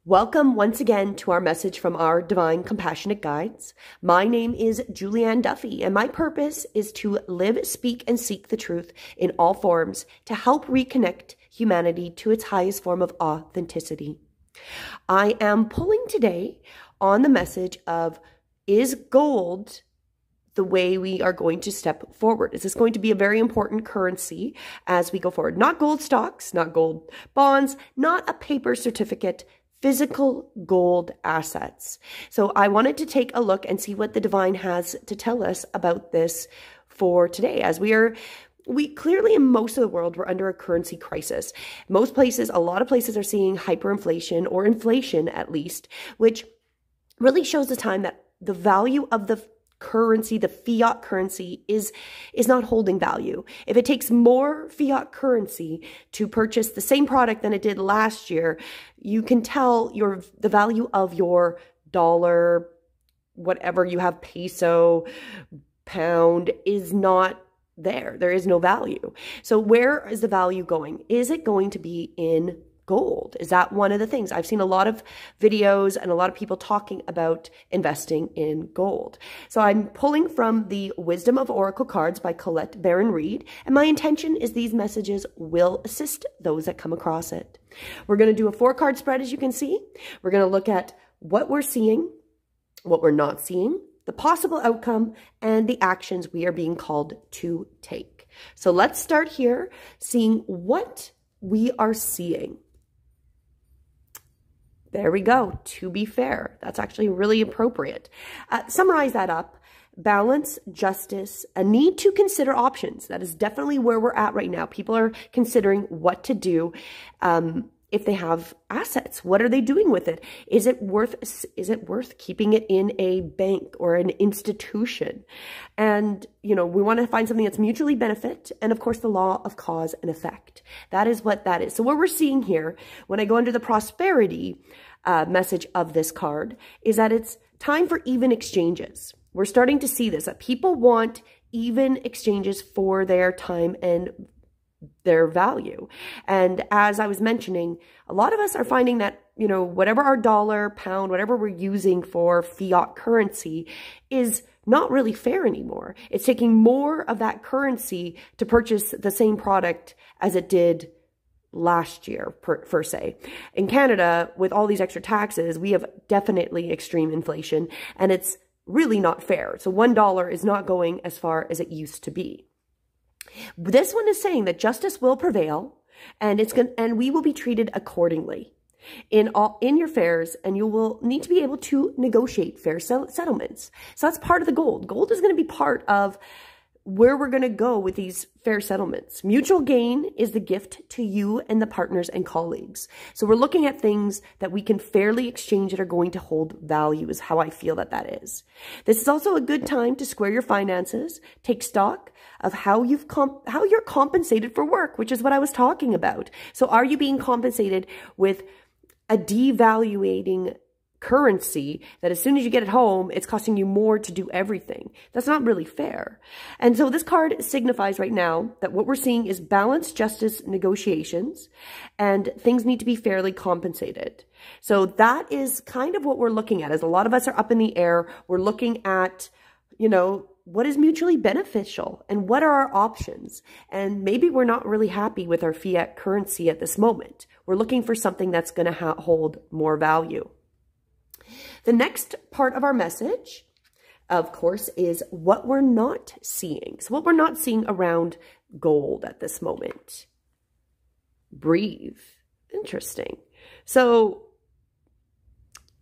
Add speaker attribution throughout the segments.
Speaker 1: Welcome once again to our message from our Divine Compassionate Guides. My name is Julianne Duffy, and my purpose is to live, speak, and seek the truth in all forms to help reconnect humanity to its highest form of authenticity. I am pulling today on the message of, is gold the way we are going to step forward? Is this going to be a very important currency as we go forward? Not gold stocks, not gold bonds, not a paper certificate, physical gold assets. So I wanted to take a look and see what the divine has to tell us about this for today, as we clearly in most of the world, we're under a currency crisis. Most places, a lot of places are seeing hyperinflation or inflation at least, which really shows the time that the value of the currency, the fiat currency is not holding value. If it takes more fiat currency to purchase the same product than it did last year, you can tell the value of your dollar, whatever you have, peso, pound, is not there. There is no value. So where is the value going? Is it going to be in gold? Is that one of the things? I've seen a lot of videos and a lot of people talking about investing in gold. So I'm pulling from the Wisdom of Oracle cards by Colette Baron Reed, and my intention is these messages will assist those that come across it. We're going to do a 4-card spread, as you can see. We're going to look at what we're seeing, what we're not seeing, the possible outcome, and the actions we are being called to take. So let's start here, seeing what we are seeing. There we go. To be fair, that's actually really appropriate. Summarize that up. Balance, justice, a need to consider options. That is definitely where we're at right now. People are considering what to do if they have assets. What are they doing with it? Is it worth keeping it in a bank or an institution? And, we want to find something that's mutually benefit. And of course, the law of cause and effect. That is what that is. So what we're seeing here, when I go under the prosperity message of this card, is that it's time for even exchanges. We're starting to see this, that people want even exchanges for their time and their value. And as I was mentioning, a lot of us are finding that, whatever our dollar, pound, whatever we're using for fiat currency is not really fair anymore. It's taking more of that currency to purchase the same product as it did last year, per se. In Canada, with all these extra taxes, we have definitely extreme inflation, and it's really not fair. So $1 is not going as far as it used to be. This one is saying that justice will prevail, and we will be treated accordingly in your affairs, and you will need to be able to negotiate fair settlements. So that's part of the gold. Gold is going to be part of where we're going to go with these fair settlements. Mutual gain is the gift to you and the partners and colleagues. So we're looking at things that we can fairly exchange that are going to hold value, is how I feel that is. This is also a good time to square your finances, take stock of how you're compensated for work, which is what I was talking about. So are you being compensated with a devaluating currency that as soon as you get it home, it's costing you more to do everything? That's not really fair. And so this card signifies right now that what we're seeing is balance, justice, negotiations, and things need to be fairly compensated. So that is kind of what we're looking at, as a lot of us are up in the air. We're looking at, what is mutually beneficial and what are our options? And maybe we're not really happy with our fiat currency at this moment. We're looking for something that's going to hold more value. The next part of our message, of course, is what we're not seeing. So what we're not seeing around gold at this moment. Breathe. Interesting. So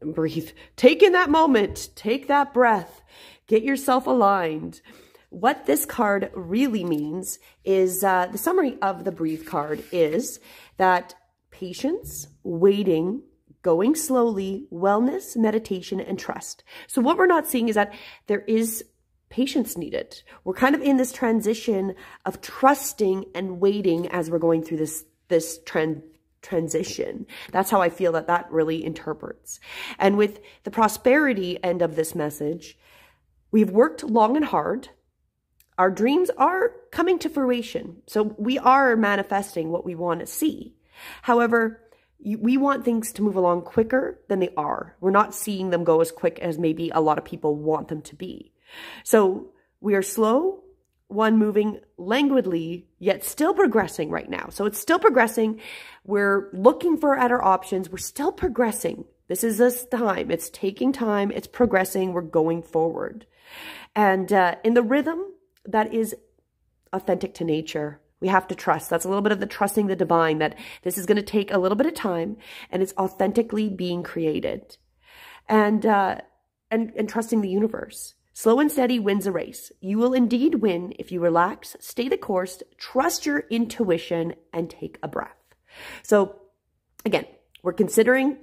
Speaker 1: breathe. Take in that moment. Take that breath. Get yourself aligned. What this card really means is, the summary of the breathe card is that patience, waiting, going slowly, wellness, meditation, and trust. So what we're not seeing is that there is patience needed. We're kind of in this transition of trusting and waiting as we're going through this transition. That's how I feel that really interprets. And with the prosperity end of this message, we've worked long and hard. Our dreams are coming to fruition. So we are manifesting what we want to see. However, we want things to move along quicker than they are. We're not seeing them go as quick as maybe a lot of people want them to be. So we are slow, one moving languidly, yet still progressing right now. So it's still progressing. We're looking at our options. We're still progressing. This is this time. It's taking time. It's progressing. We're going forward. And in the rhythm that is authentic to nature, we have to trust. That's a little bit of the trusting the divine, that this is going to take a little bit of time and it's authentically being created. And trusting the universe. Slow and steady wins a race. You will indeed win if you relax, stay the course, trust your intuition, and take a breath. So again, we're considering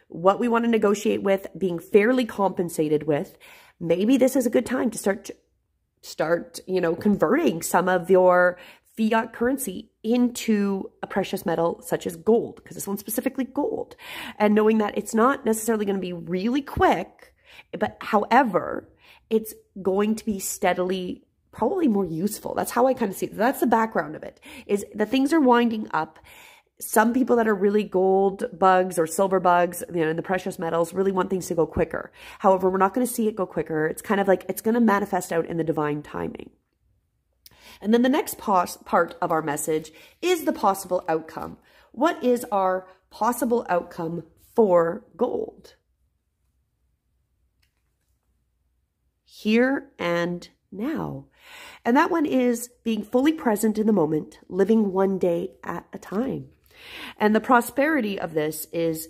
Speaker 1: what we want to negotiate with, being fairly compensated with. Maybe this is a good time to start, converting some of your fiat currency into a precious metal such as gold, because this one's specifically gold. And knowing that it's not necessarily going to be really quick, but however, it's going to be steadily, probably more useful. That's how I kind of see it. That's the background of it, is that things are winding up. Some people that are really gold bugs or silver bugs, in the precious metals, really want things to go quicker. However, we're not going to see it go quicker. It's kind of like it's going to manifest out in the divine timing. And then the next part of our message is the possible outcome. What is our possible outcome for gold? Here and now. And that one is being fully present in the moment, living one day at a time. And the prosperity of this is,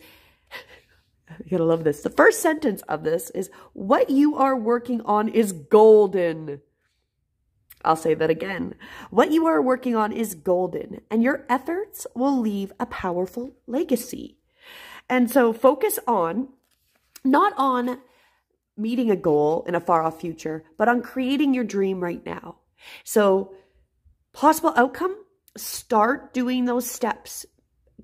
Speaker 1: you're going to love this. The first sentence of this is, what you are working on is golden. I'll say that again. What you are working on is golden, and your efforts will leave a powerful legacy. And so focus on, not on meeting a goal in a far off future, but on creating your dream right now. So possible outcome, start doing those steps.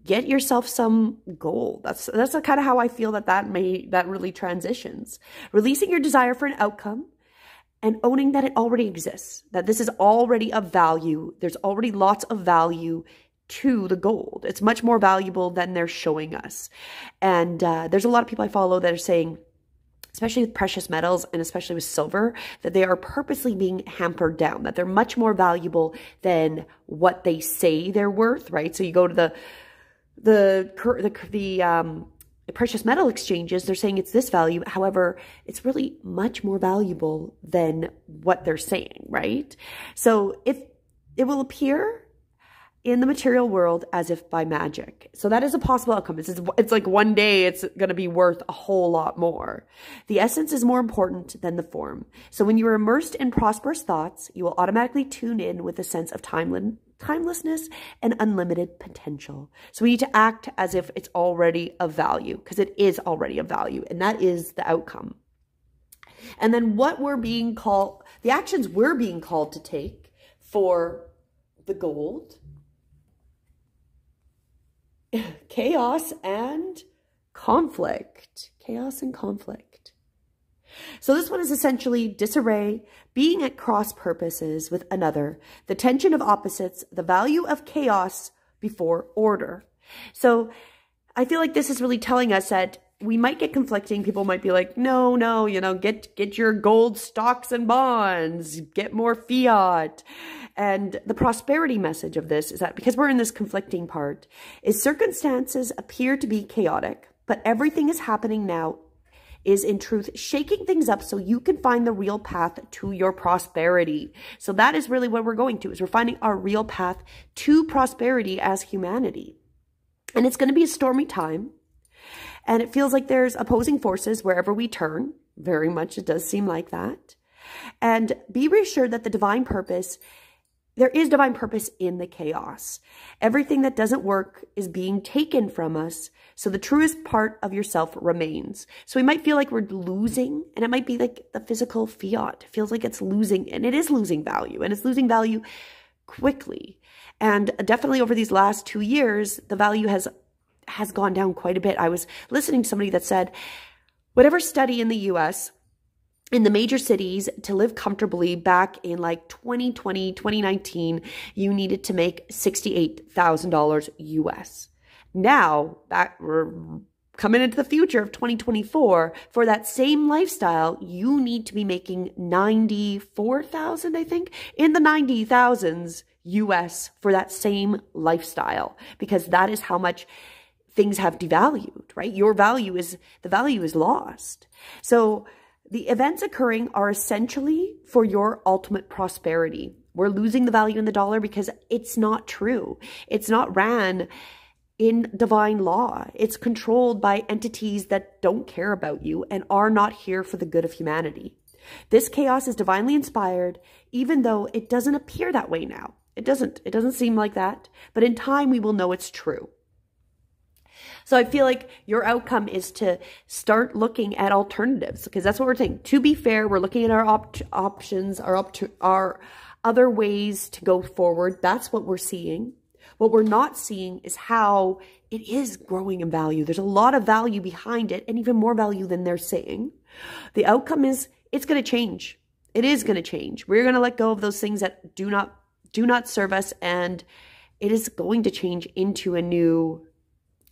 Speaker 1: Get yourself some goal. That's kind of how I feel that really transitions. Releasing your desire for an outcome and owning that it already exists, that this is already of value. There's already lots of value to the gold. It's much more valuable than they're showing us. And there's a lot of people I follow that are saying, especially with precious metals and especially with silver, that they are purposely being hampered down, that they're much more valuable than what they say they're worth, right? So you go to the precious metal exchanges, they're saying it's this value. However, it's really much more valuable than what they're saying, right? So if it will appear in the material world as if by magic. So that is a possible outcome. It's like one day it's going to be worth a whole lot more. The essence is more important than the form. So when you are immersed in prosperous thoughts, you will automatically tune in with a sense of timelessness and unlimited potential. So we need to act as if it's already of value, because it is already of value, and that is the outcome. And then what we're being called, the actions we're being called to take for the gold: chaos and conflict. Chaos and conflict. So this one is essentially disarray, being at cross purposes with another, the tension of opposites, the value of chaos before order. So I feel like this is really telling us that we might get conflicting. People might be like, no, get your gold stocks and bonds, get more fiat. And the prosperity message of this is that because we're in this conflicting part, is circumstances appear to be chaotic, but everything is happening now is in truth shaking things up so you can find the real path to your prosperity. So that is really what we're going to, is we're finding our real path to prosperity as humanity. And it's going to be a stormy time. And it feels like there's opposing forces wherever we turn. Very much it does seem like that. And be reassured that there is divine purpose in the chaos. Everything that doesn't work is being taken from us, so the truest part of yourself remains. So we might feel like we're losing, and it might be like the physical fiat. It feels like it's losing, and it is losing value, and it's losing value quickly. And definitely over these last 2 years, the value has gone down quite a bit. I was listening to somebody that said, whatever study in the US, in the major cities, to live comfortably back in like 2020, 2019, you needed to make $68,000 US. Now that we're coming into the future of 2024, for that same lifestyle, you need to be making 94,000, I think, in the 90,000s US for that same lifestyle, because that is how much things have devalued, right? The value is lost. So the events occurring are essentially for your ultimate prosperity. We're losing the value in the dollar because it's not true. It's not ran in divine law. It's controlled by entities that don't care about you and are not here for the good of humanity. This chaos is divinely inspired, even though it doesn't appear that way now. It doesn't seem like that, but in time we will know it's true. So I feel like your outcome is to start looking at alternatives, because that's what we're saying. To be fair, we're looking at our options, our other ways to go forward. That's what we're seeing. What we're not seeing is how it is growing in value. There's a lot of value behind it, and even more value than they're saying. The outcome is it's going to change. It is going to change. We're going to let go of those things that do not serve us, and it is going to change into a new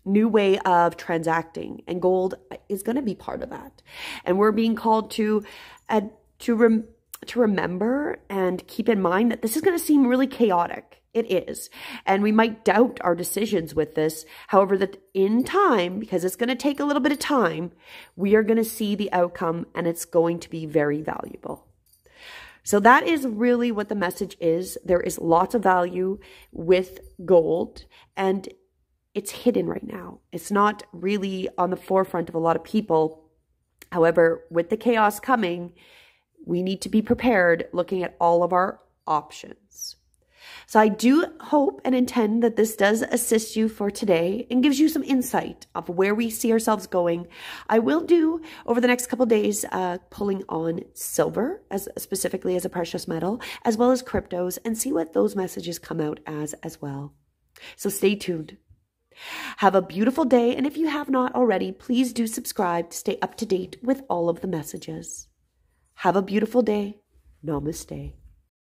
Speaker 1: way of transacting, and gold is going to be part of that. And we're being called to remember and keep in mind that this is going to seem really chaotic. It is. And we might doubt our decisions with this. However, that in time, because it's going to take a little bit of time, we are going to see the outcome, and it's going to be very valuable. So that is really what the message is. There is lots of value with gold, and it's hidden right now. It's not really on the forefront of a lot of people. However, with the chaos coming, we need to be prepared, looking at all of our options. So I do hope and intend that this does assist you for today and gives you some insight of where we see ourselves going. I will do over the next couple of days pulling on silver specifically as a precious metal, as well as cryptos, and see what those messages come out as well. So stay tuned. Have a beautiful day, and if you have not already, please do subscribe to stay up to date with all of the messages. Have a beautiful day. Namaste.